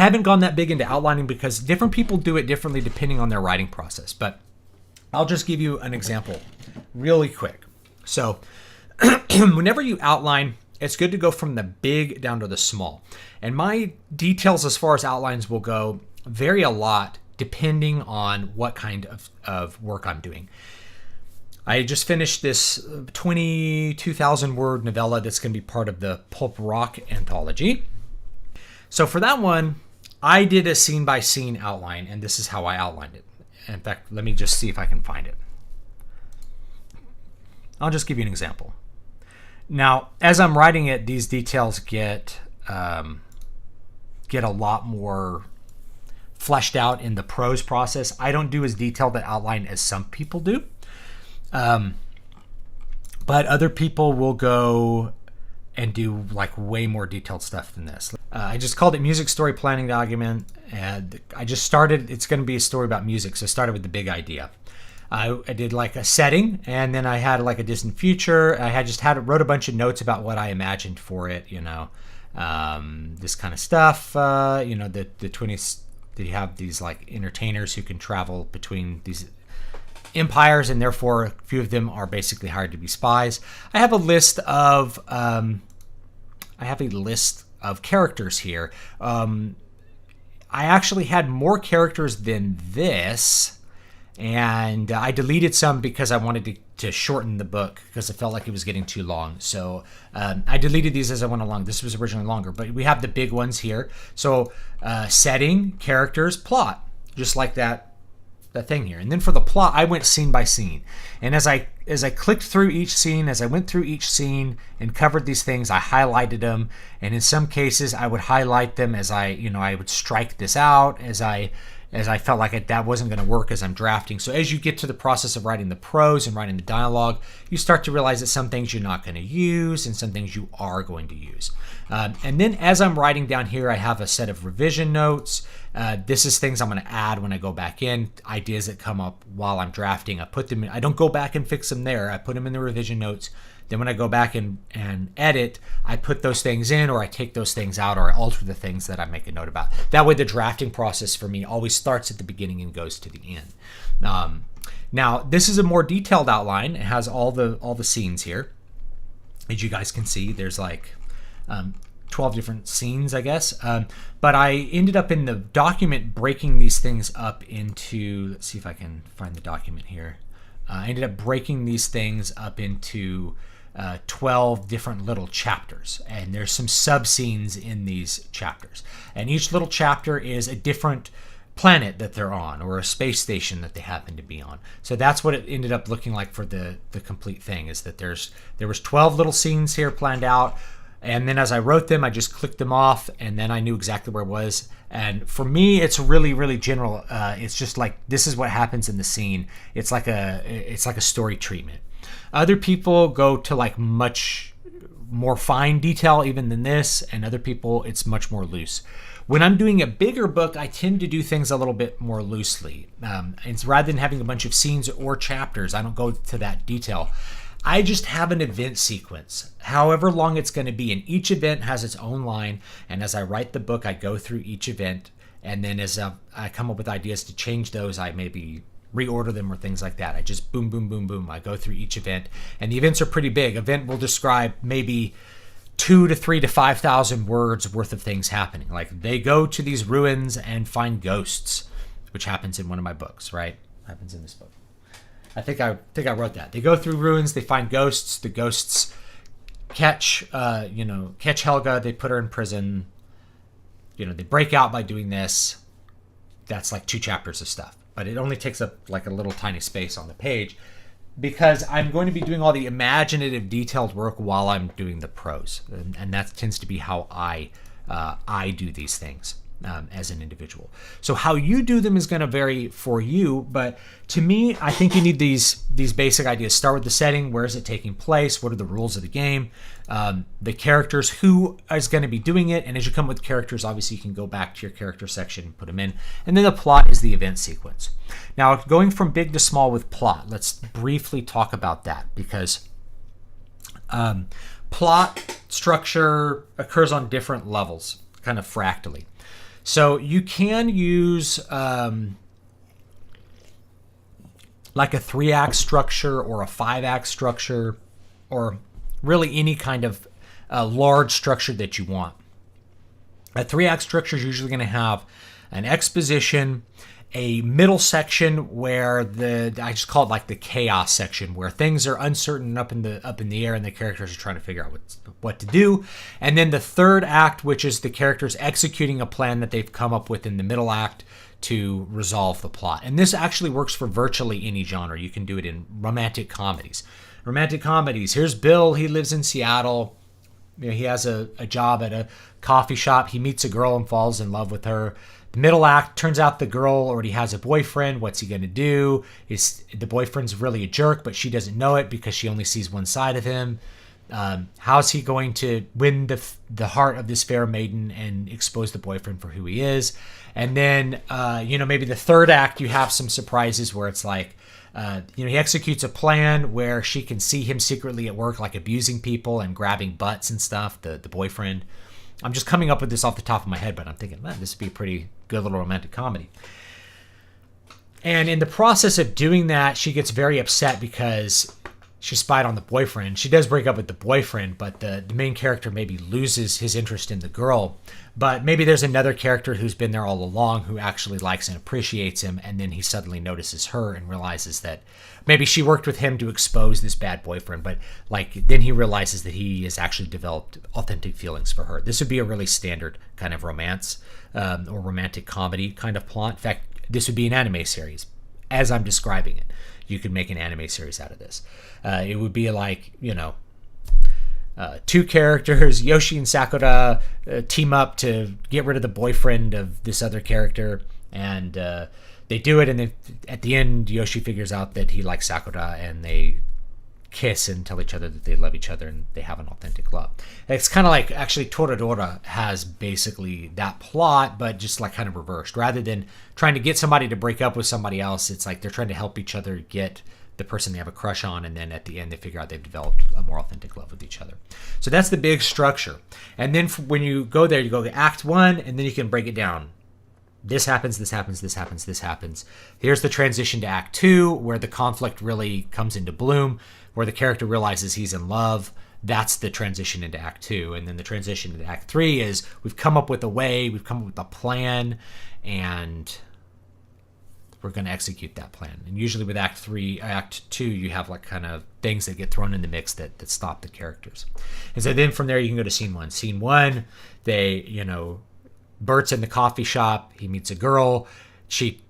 haven't gone that big into outlining because different people do it differently depending on their writing process. But I'll just give you an example really quick. So whenever you outline, it's good to go from the big down to the small. And my details as far as outlines will go vary a lot depending on what kind of work I'm doing. I just finished this 22,000 word novella that's going to be part of the Pulp Rock anthology. So for that one, I did a scene by scene outline, and this is how I outlined it. In fact, let me just see if I can find it. I'll just give you an example. Now, as I'm writing it, these details get a lot more fleshed out in the prose process. I don't do as detailed an outline as some people do. But other people will go and do like way more detailed stuff than this. I just called it music story planning document, and I just started, it's going to be a story about music. So I started with the big idea. I did like a setting, and then I had like a distant future. I wrote a bunch of notes about what I imagined for it, this kind of stuff, the 20s, they have these like entertainers who can travel between these empires, and therefore a few of them are basically hired to be spies. I have a list of characters here. I actually had more characters than this, and I deleted some because I wanted to shorten the book because I felt like it was getting too long. So I deleted these as I went along. This was originally longer, but we have the big ones here. So setting, characters, plot, just like that thing here. And then for the plot, I went scene by scene. And as I clicked through each scene, as I went through each scene and covered these things, I highlighted them. And in some cases, I would highlight them as I would strike this out as I felt like that wasn't going to work as I'm drafting. So as you get to the process of writing the prose and writing the dialogue, you start to realize that some things you're not going to use and some things you are going to use. And then as I'm writing down here, I have a set of revision notes. This is things I'm going to add when I go back in, ideas that come up while I'm drafting. I put them in, I don't go back and fix them there. I put them in the revision notes. Then when I go back and edit, I put those things in, or I take those things out, or I alter the things that I make a note about. That way the drafting process for me always starts at the beginning and goes to the end. Now, this is a more detailed outline. It has all the scenes here. As you guys can see, there's like 12 different scenes, I guess. But I ended up in the document breaking these things up into, let's see if I can find the document here. I ended up breaking these things up into 12 different little chapters, and there's some sub scenes in these chapters, and each little chapter is a different planet that they're on, or a space station that they happen to be on. So that's what it ended up looking like for the complete thing, is that there was 12 little scenes here planned out, and then as I wrote them, I just clicked them off, and then I knew exactly where it was. And for me, it's really, really general. It's just like, this is what happens in the scene. It's like a story treatment. Other people go to like much more fine detail even than this, and other people, it's much more loose. When I'm doing a bigger book, I tend to do things a little bit more loosely. It's rather than having a bunch of scenes or chapters, I don't go to that detail. I just have an event sequence, however long it's going to be, and each event has its own line. And as I write the book, I go through each event, and then as I come up with ideas to change those, I maybe reorder them or things like that. I just boom, boom, boom, boom. I go through each event, and the events are pretty big. Event will describe maybe 2,000 to 3,000 to 5,000 words worth of things happening. Like, they go to these ruins and find ghosts, which happens in one of my books, right? Happens in this book. I think I wrote that. They go through ruins, they find ghosts. The ghosts catch Helga. They put her in prison. They break out by doing this. That's like 2 chapters of stuff, but it only takes up like a little tiny space on the page, because I'm going to be doing all the imaginative, detailed work while I'm doing the prose, and that tends to be how I do these things. As an individual. So how you do them is going to vary for you, but to me, I think you need these basic ideas. Start with the setting. Where is it taking place? What are the rules of the game? The characters, who is going to be doing it? And as you come with characters, obviously you can go back to your character section and put them in. And then the plot is the event sequence. Now, going from big to small with plot, let's briefly talk about that, because plot structure occurs on different levels, kind of fractally. So you can use like a 3-act structure or a 5-act structure, or really any kind of large structure that you want. A 3-act structure is usually going to have an exposition, a middle section where I just call it like the chaos section, where things are uncertain, up in the air, and the characters are trying to figure out what to do. And then the 3rd act, which is the characters executing a plan that they've come up with in the middle act to resolve the plot. And this actually works for virtually any genre. You can do it in romantic comedies. Here's Bill. He lives in Seattle. He has a job at a coffee shop. He meets a girl and falls in love with her. The middle act, turns out the girl already has a boyfriend. What's he going to do? The boyfriend's really a jerk, but she doesn't know it because she only sees one side of him. How's he going to win the heart of this fair maiden and expose the boyfriend for who he is? And then, maybe the 3rd act, you have some surprises where it's like, he executes a plan where she can see him secretly at work, like abusing people and grabbing butts and stuff, the boyfriend. I'm just coming up with this off the top of my head, but I'm thinking, man, this would be a pretty good little romantic comedy. And in the process of doing that, she gets very upset because she spied on the boyfriend. She does break up with the boyfriend, but the main character maybe loses his interest in the girl. But maybe there's another character who's been there all along who actually likes and appreciates him, and then he suddenly notices her and realizes that maybe she worked with him to expose this bad boyfriend, but then he realizes that he has actually developed authentic feelings for her. This would be a really standard kind of romance or romantic comedy kind of plot. In fact, this would be an anime series, as I'm describing it. You could make an anime series out of this. It would be like, 2 characters, Yoshi and Sakura, team up to get rid of the boyfriend of this other character, and they do it, and then at the end, Yoshi figures out that he likes Sakura, and they kiss and tell each other that they love each other and they have an authentic love. It's kind of like, actually, Toradora has basically that plot, but just like kind of reversed. Rather than trying to get somebody to break up with somebody else, it's like they're trying to help each other get the person they have a crush on, and then at the end they figure out they've developed a more authentic love with each other. So that's the big structure. And then when you go there, you go to Act 1, and then you can break it down. This happens, this happens, this happens, this happens. Here's the transition to Act 2, where the conflict really comes into bloom, where the character realizes he's in love. That's the transition into Act 2. And then the transition into Act 3 is we've come up with a way, we've come up with a plan, and we're going to execute that plan. And usually with Act 2, you have like kind of things that get thrown in the mix that stop the characters. And so then from there you can go to Scene 1. Scene 1, Bert's in the coffee shop. He meets a girl. She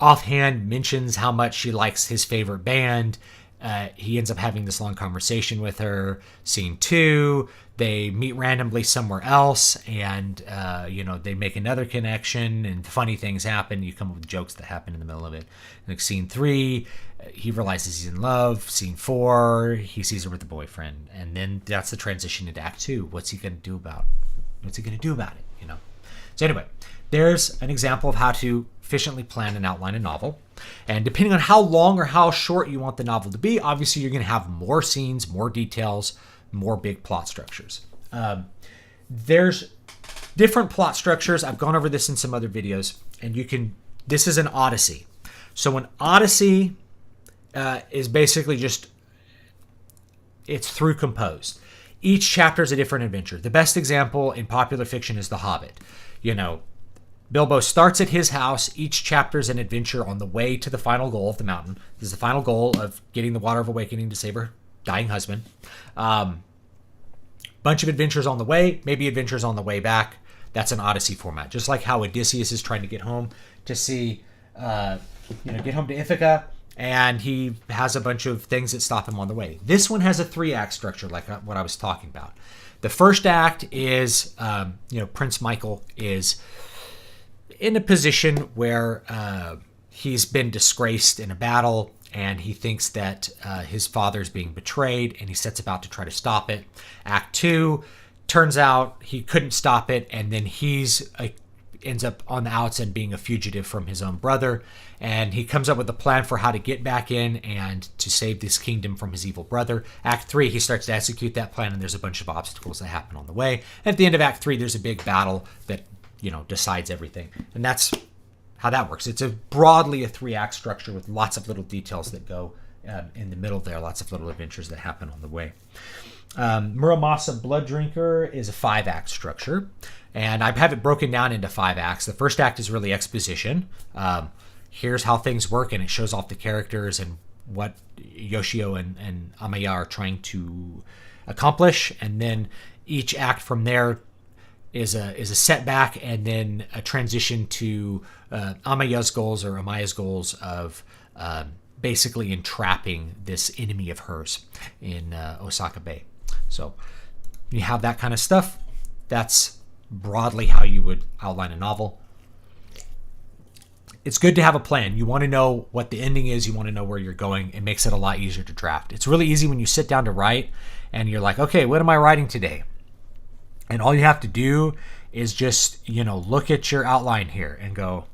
offhand mentions how much she likes his favorite band. He ends up having this long conversation with her. Scene 2, they meet randomly somewhere else, and they make another connection, and funny things happen. You come up with jokes that happen in the middle of it. Like Scene 3, he realizes he's in love. Scene 4, he sees her with a boyfriend, and then that's the transition into Act 2. What's he going to do about it? So anyway, there's an example of how to efficiently plan and outline a novel. And depending on how long or how short you want the novel to be, obviously you're going to have more scenes, more details, more big plot structures. There's different plot structures. I've gone over this in some other videos, and this is an Odyssey. So an Odyssey is basically it's through composed. Each chapter is a different adventure. The best example in popular fiction is The Hobbit. Bilbo starts at his house. Each chapter is an adventure on the way to the final goal of the mountain. This is the final goal of getting the Water of Awakening to save her dying husband. Bunch of adventures on the way, maybe adventures on the way back. That's an Odyssey format. Just like how Odysseus is trying to get home to get home to Ithaca, and he has a bunch of things that stop him on the way. This one has a 3-act structure, like what I was talking about. The first act is, Prince Michael is in a position where he's been disgraced in a battle, and he thinks that his father's being betrayed, and he sets about to try to stop it. Act 2, turns out he couldn't stop it, and then ends up on the outs and being a fugitive from his own brother, and he comes up with a plan for how to get back in and to save this kingdom from his evil brother. Act 3, he starts to execute that plan, and there's a bunch of obstacles that happen on the way. At the end of Act 3, there's a big battle that decides everything. And that's how that works. It's broadly a 3-act structure with lots of little details that go in the middle there, lots of little adventures that happen on the way. Muramasa Blood Drinker is a 5-act structure, and I have it broken down into 5 acts. The first act is really exposition. Here's how things work, and it shows off the characters and what Yoshio and Amaya are trying to accomplish. And then each act from there is a setback, and then a transition to Amaya's goals or Amaya's goals of basically entrapping this enemy of hers in Osaka Bay. So you have that kind of stuff. That's broadly how you would outline a novel. It's good to have a plan. You want to know what the ending is. You want to know where you're going. It makes it a lot easier to draft. It's really easy when you sit down to write and you're like, okay, what am I writing today? And all you have to do is just, look at your outline here and go,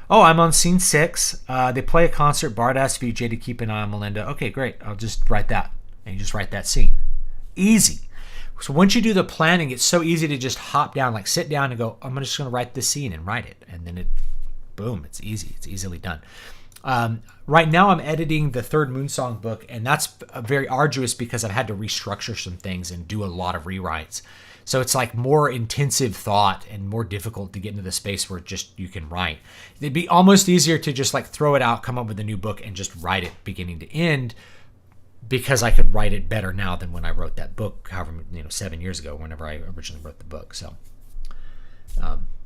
oh, I'm on scene 6. They play a concert. Bard asks Vijay to keep an eye on Melinda. Okay, great. I'll just write that. And you just write that scene. Easy. So once you do the planning, it's so easy to just hop down, like sit down and go, I'm just going to write this scene and write it. And then boom, it's easy. It's easily done. Right now I'm editing the 3rd Moonsong book, and that's very arduous because I've had to restructure some things and do a lot of rewrites. So it's like more intensive thought and more difficult to get into the space where just you can write. It'd be almost easier to just like throw it out, come up with a new book, and just write it beginning to end, because I could write it better now than when I wrote that book, however, 7 years ago, whenever I originally wrote the book. So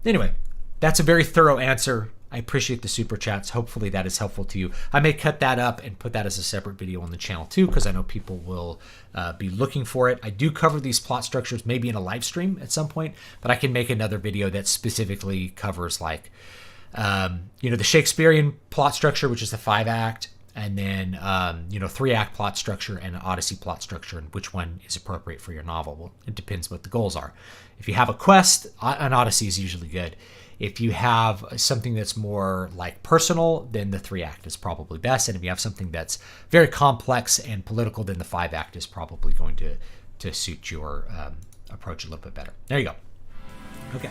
anyway, that's a very thorough answer. I appreciate the super chats. Hopefully that is helpful to you. I may cut that up and put that as a separate video on the channel too, because I know people will be looking for it. I do cover these plot structures maybe in a live stream at some point, but I can make another video that specifically covers like, the Shakespearean plot structure, which is the 5-act, and then, 3-act plot structure and an Odyssey plot structure, and which one is appropriate for your novel. Well, it depends what the goals are. If you have a quest, an Odyssey is usually good. If you have something that's more like personal, then the 3-act is probably best. And if you have something that's very complex and political, then the 5-act is probably going to suit your approach a little bit better. There you go. Okay.